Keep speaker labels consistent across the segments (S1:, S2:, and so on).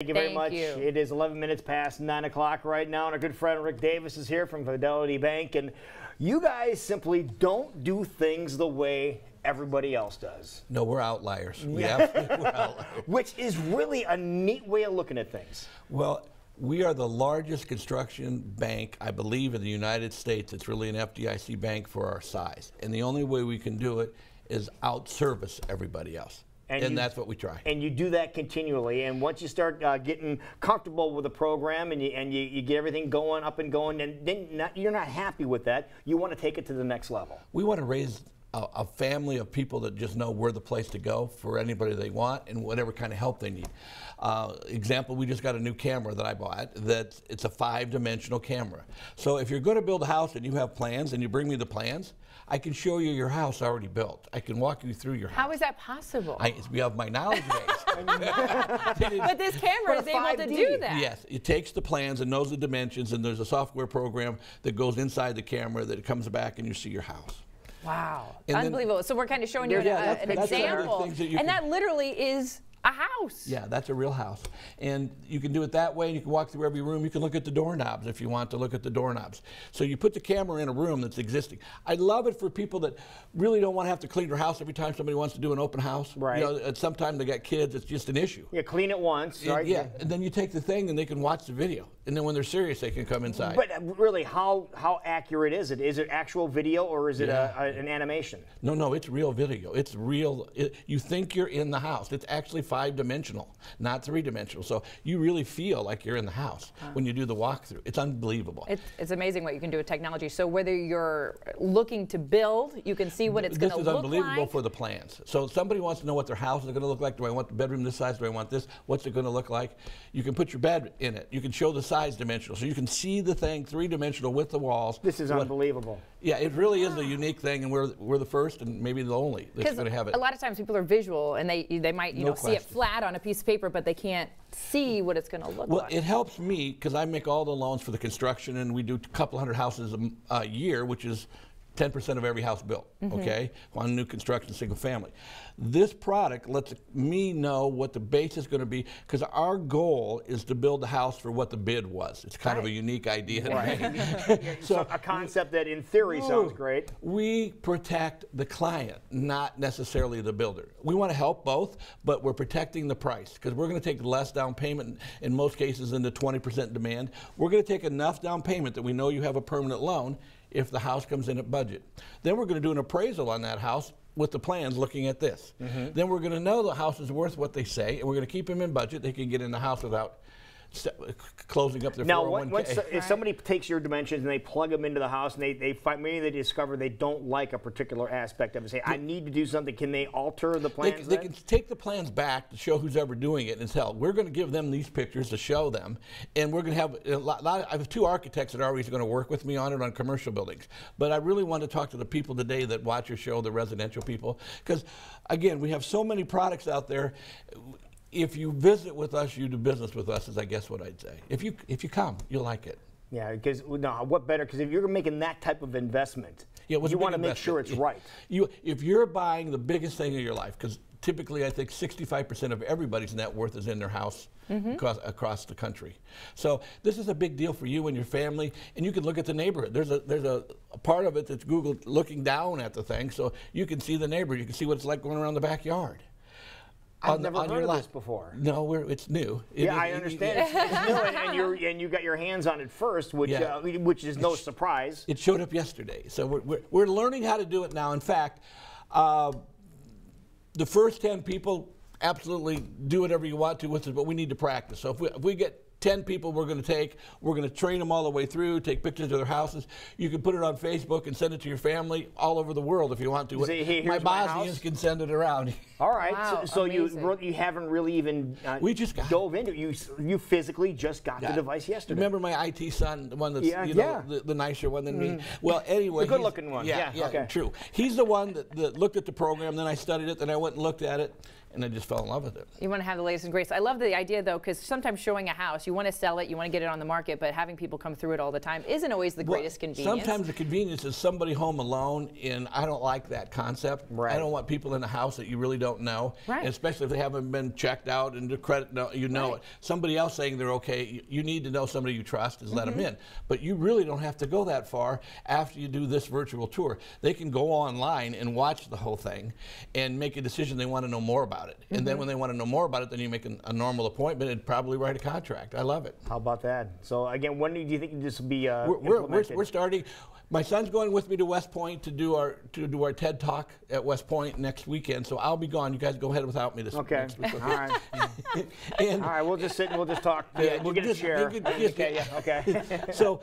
S1: Thank you very
S2: Thank
S1: much.
S2: you.
S1: It is 11 minutes past 9 o'clock right now, and our good friend Rick Davis is here from Fidelity Bank. And you guys simply don't do things the way everybody else does.
S3: No, we're outliers. We're outliers.
S1: Which is really a neat way of looking at things.
S3: Well, we are the largest construction bank, I believe, in the United States. It's really an FDIC bank for our size. And the only way we can do it is out-service everybody else. And that's what we try.
S1: And you do that continually. And once you start getting comfortable with the program and you get everything going, up and going, and then you're not happy with that, you want to take it to the next level.
S3: We want to raise a family of people that just know we're the place to go for anybody they want and whatever kind of help they need. Example, we just got a new camera that I bought. It's a 5-dimensional camera. So if you're going to build a house and you have plans and you bring me the plans, I can show you your house already built. I can walk you through your house.
S2: How is that possible?
S3: We have my knowledge base.
S2: But this camera is able to do that.
S3: Yes, it takes the plans and knows the dimensions, and there's a software program that goes inside the camera that it comes back and you see your house.
S2: Wow,
S3: and
S2: unbelievable. So we're kind of showing you an example, and that literally is a house.
S3: Yeah, that's a real house. And you can do it that way, and you can walk through every room. You can look at the doorknobs if you want to look at the doorknobs. So you put the camera in a room that's existing. I love it for people that really don't want to have to clean their house every time somebody wants to do an open house.
S1: Right.
S3: You know, sometimes they got kids, it's just an issue.
S1: Yeah, clean it once, right?
S3: Yeah, and then you take the thing and they can watch the video. And then when they're serious, they can come inside.
S1: But really, how accurate is it? Is it actual video or is it an animation?
S3: No, it's real video. It's real. You think you're in the house. It's actually 5-dimensional, not 3-dimensional. So you really feel like you're in the house when you do the walkthrough. It's unbelievable.
S2: It's amazing what you can do with technology. So whether you're looking to build, you can see what it's going to look like.
S3: This is unbelievable for the plans. So if somebody wants to know what their house is going to look like, do I want the bedroom this size? Do I want this? What's it going to look like? You can put your bed in it. You can show the size dimensional. So you can see the thing 3-dimensional with the walls.
S1: This is unbelievable.
S3: Yeah, it really is a unique thing, and we're the first and maybe the only that's going to have it.
S2: A lot of times people are visual, and they might see it flat on a piece of paper, but they can't see what it's going to look like.
S3: Well, it helps me because I make all the loans for the construction, and we do a couple hundred houses a year, which is 10% of every house built, okay, on new construction, single family. This product lets me know what the base is going to be because our goal is to build the house for what the bid was. It's kind of a unique idea.
S1: Right. So a concept that in theory sounds great.
S3: We protect the client, not necessarily the builder. We want to help both, but we're protecting the price because we're going to take less down payment, in most cases in the 20% demand. We're going to take enough down payment that we know you have a permanent loan if the house comes in at budget. Then we're going to do an appraisal on that house with the plans looking at this. Then we're going to know the house is worth what they say, and we're going to keep them in budget. They can get in the house without closing up their 401k.
S1: If somebody takes your dimensions and they plug them into the house and maybe they discover they don't like a particular aspect of it, say, I need to do something, can they alter the plans?
S3: They can take the plans back to show who's ever doing it and tell. We're going to give them these pictures to show them, and we're going to have I have 2 architects that are always going to work with me on it on commercial buildings. But I really want to talk to the people today that watch your show, the residential people, because again, we have so many products out there. If you visit with us, you do business with us, is I guess what I'd say. If you come, you'll like it.
S1: Yeah, because what better? Because if you're making that type of investment, you want to make sure it's right.
S3: If you're buying the biggest thing of your life, because typically I think 65% of everybody's net worth is in their house across the country. So this is a big deal for you and your family, and you can look at the neighborhood. There's a part of it that's Google looking down at the thing, so you can see the neighborhood. You can see what it's like going around the backyard.
S1: I've never heard of this before.
S3: No, it's new.
S1: I understand. It's new, and you got your hands on it first, which is no surprise.
S3: It showed up yesterday, so we're learning how to do it now. In fact, the first 10 people absolutely do whatever you want to with it, but we need to practice. So if we get 10 people we're going to train them all the way through, take pictures of their houses. You can put it on Facebook and send it to your family all over the world if you want to.
S1: See,
S3: my Bosnians can send it around.
S1: All right,
S2: wow,
S1: so you haven't really even
S3: we just dove
S1: into it. You physically just got the device yesterday.
S3: Remember my IT son, the one that's the nicer one than me? Well, anyway,
S1: the good-looking one.
S3: Yeah,
S1: okay.
S3: True. He's the one that looked at the program. Then I studied it. Then I went and looked at it. and I just fell in love with it.
S2: You want to have the latest and greatest. I love the idea, though, because sometimes showing a house, you want to sell it, you want to get it on the market, but having people come through it all the time isn't always the greatest convenience.
S3: Sometimes the convenience is somebody home alone, and I don't like that concept.
S1: Right.
S3: I don't want people in the house that you really don't know,
S2: right.
S3: especially if they haven't been checked out and the credit, you know it. Somebody else saying they're okay, you need to know somebody you trust is let them in. But you really don't have to go that far after you do this virtual tour. They can go online and watch the whole thing and make a decision they want to know more about it. And then when they want to know more about it, then you make a normal appointment and probably write a contract. I love it.
S1: How about that? So again, when do you think this will be
S3: we're starting. My son's going with me to West Point to do our TED Talk at West Point next weekend. So I'll be gone. You guys go ahead without me this week.
S1: Okay. All right.
S3: And,
S1: all right. We'll just sit and we'll just talk. We'll get a chair. Okay. Yeah. Okay.
S3: So.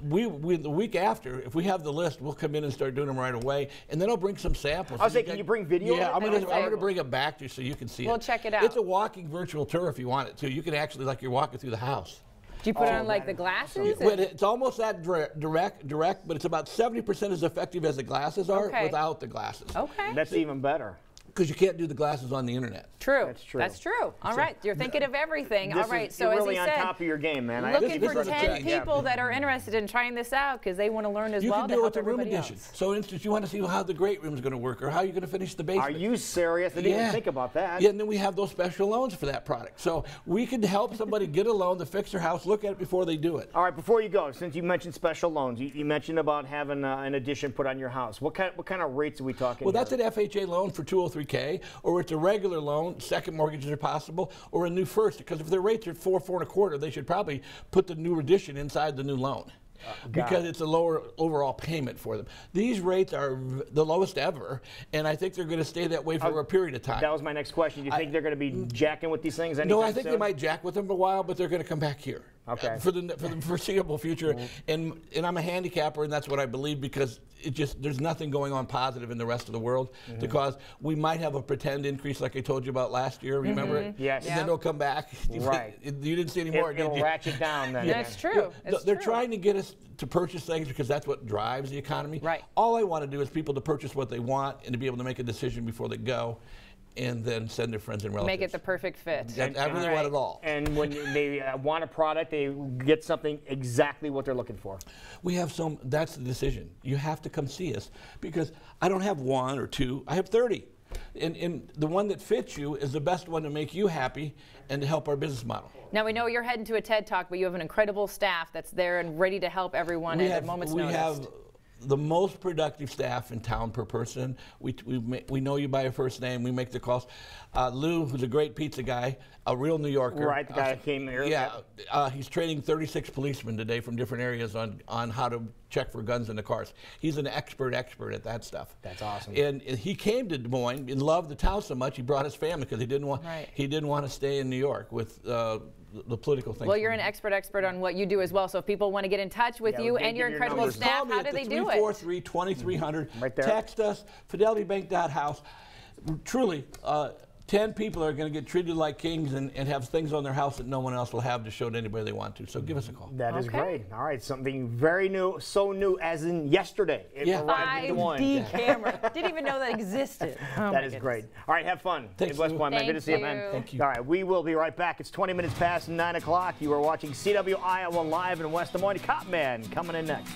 S3: We the week after, if we have the list, we'll come in and start doing them right away, and then I'll bring some samples.
S1: I was saying, can you bring video?
S3: Yeah, I'm gonna bring it back to you so you can see it.
S2: We'll check it out.
S3: It's a walking virtual tour if you want it to. You can actually, like, you're walking through the house.
S2: Do you put on like the glasses?
S3: It's almost that direct, but it's about 70% as effective as the glasses are without the glasses.
S2: Okay.
S1: That's even better.
S3: Because you can't do the glasses on the internet.
S2: True.
S1: That's true.
S2: That's true. All right. You're thinking of everything. All right. So
S1: you're
S2: as
S1: really
S2: he
S1: on
S2: said,
S1: top of your game, man.
S2: Looking for 10 people that are interested in trying this out because they want to learn as well.
S3: You can do it with the room edition. So, for instance, you want to see how the great room is going to work or how you're going to finish the basement.
S1: Are you serious? I didn't even think about that.
S3: Yeah, and then we have those special loans for that product. So we can help somebody get a loan to fix their house, look at it before they do it.
S1: All right, before you go, since you mentioned special loans, you mentioned about having an addition put on your house. What kind of rates are we talking?
S3: Well, that's an FHA loan for 203K, or it's a regular loan, second mortgages are possible, or a new first, because if their rates are 4.25, they should probably put the new addition inside the new loan. Because it's a lower overall payment for them. These rates are the lowest ever, and I think they're going to stay that way for a period of time.
S1: That was my next question. Do you think they're going to be jacking with these things anytime
S3: No, I think
S1: soon?
S3: they might jack with them for a while, but they're going to come back here.
S1: Okay.
S3: For the foreseeable future, and I'm a handicapper, and that's what I believe, because there's nothing going on positive in the rest of the world because we might have a pretend increase like I told you about last year. Remember it?
S1: Yes.
S3: And then it'll come back.
S1: Right.
S3: You didn't see any more.
S1: It'll ratchet down then.
S2: That's true.
S3: They're trying to get us to purchase things because that's what drives the economy.
S2: Right.
S3: All I want to do is people to purchase what they want and to be able to make a decision before they go, and then send their friends and relatives.
S2: Make it the perfect fit.
S3: I really want it all.
S1: And when they want a product, they get something exactly what they're looking for.
S3: We have that's the decision. You have to come see us because I don't have one or two, I have 30. And the one that fits you is the best one to make you happy and to help our business model.
S2: Now, we know you're heading to a TED Talk, but you have an incredible staff that's there and ready to help everyone at a moment's notice.
S3: We have the most productive staff in town per person. We know you by your first name. We make the calls. Lou, who's a great pizza guy, a real New Yorker.
S1: Right, the guy that came here.
S3: Yeah, he's training 36 policemen today from different areas on how to check for guns in the cars. He's an expert at that stuff.
S1: That's awesome.
S3: And he came to Des Moines and loved the town so much he brought his family because he didn't want to stay in New York with the political thing.
S2: Well, you're an expert on what you do as well. So if people want to get in touch with you and your incredible staff, how do they do it?
S3: 343-2300.
S1: Right there.
S3: Text us, fidelitybank.house. Truly, 10 people are going to get treated like kings and have things on their house that no one else will have to show to anybody they want to. So give us a call.
S1: That is great. All right, something very new, so new as in yesterday. It arrived in Des Moines.
S2: 5D camera. Didn't even know that existed.
S1: That is great. All right, have fun.
S3: Thanks,
S1: West Point, man. Good to see you,
S2: Thank
S1: man.
S2: you.
S3: Thank you.
S1: All right, we will be right back. It's 20 minutes past 9 o'clock. You are watching CW Iowa Live in West Des Moines. Cop Man coming in next.